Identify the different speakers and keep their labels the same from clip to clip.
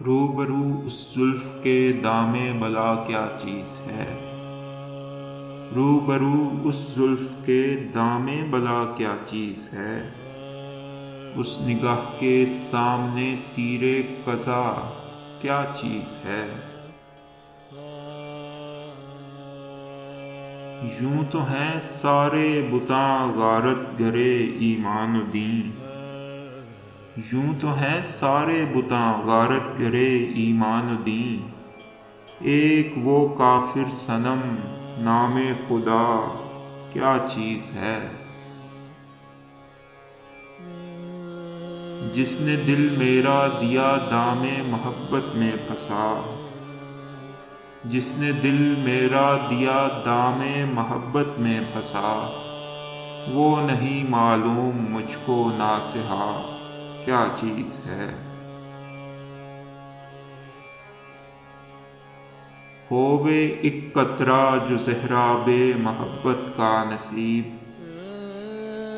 Speaker 1: روبرو اس زلف کے دام بلا کیا چیز ہے؟ روبرو اس زلف کے دام بلا کیا چیز ہے؟ اس نگاہ کے سامنے تیرے قضا کیا چیز ہے؟ یوں تو ہیں سارے بتاں غارت گرے ایمان و دین، یوں تو ہیں سارے بتاں غارت گرے ایمان و دین، ایک وہ کافر صنم نام خدا کیا چیز ہے؟ جس نے دل میرا دیا دام محبت میں پھنسا، جس نے دل میرا دیا دام محبت میں پھنسا، وہ نہیں معلوم مجھ کو ناصحا کیا چیز ہے؟ ہووے ایک قطرہ جو زہراب محبت کا نصیب،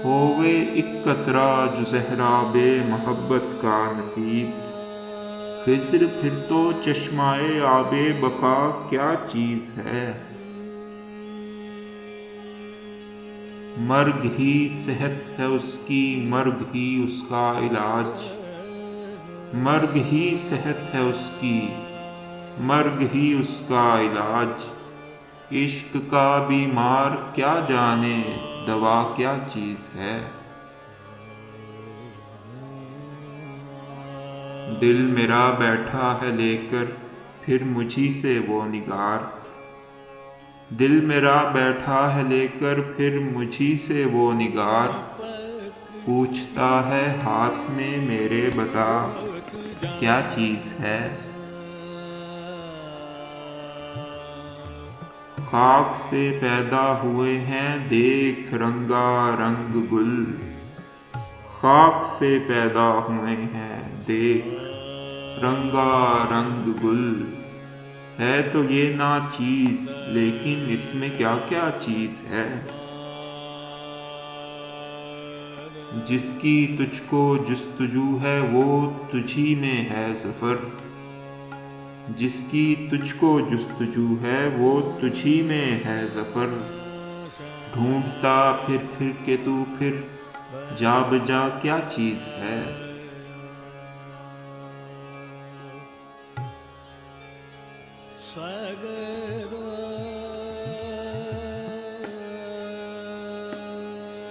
Speaker 1: ہووے ایک قطرہ جو زہراب محبت کا نصیب، خضر پھر تو چشمائے آب بقا کیا چیز ہے؟ مرگ ہی صحت ہے اس کی، مرگ ہی اس کا علاج، مرگ ہی صحت ہے اس کی، مرگ ہی اس کا علاج، عشق کا بیمار کیا جانے دوا کیا چیز ہے؟ دل میرا بیٹھا ہے لے کر پھر مجھی سے وہ نگار، دل میرا بیٹھا ہے لے کر پھر مجھی سے وہ نگار، پوچھتا ہے ہاتھ میں میرے بتا کیا چیز ہے؟ خاک سے پیدا ہوئے ہیں دیکھ رنگا رنگ گل، خاک سے پیدا ہوئے ہیں دیکھ رنگا رنگ گل، ہے تو یہ ناچیز لیکن اس میں کیا کیا چیز ہے؟ جس کی تجھ کو جستجو ہے وہ تجھی میں ہے ظفر، جس کی تجھ کو جستجو ہے وہ تجھی میں ہے ظفر، ڈھونڈتا پھر کے تو پھر جا بجا کیا چیز ہے؟
Speaker 2: ساگر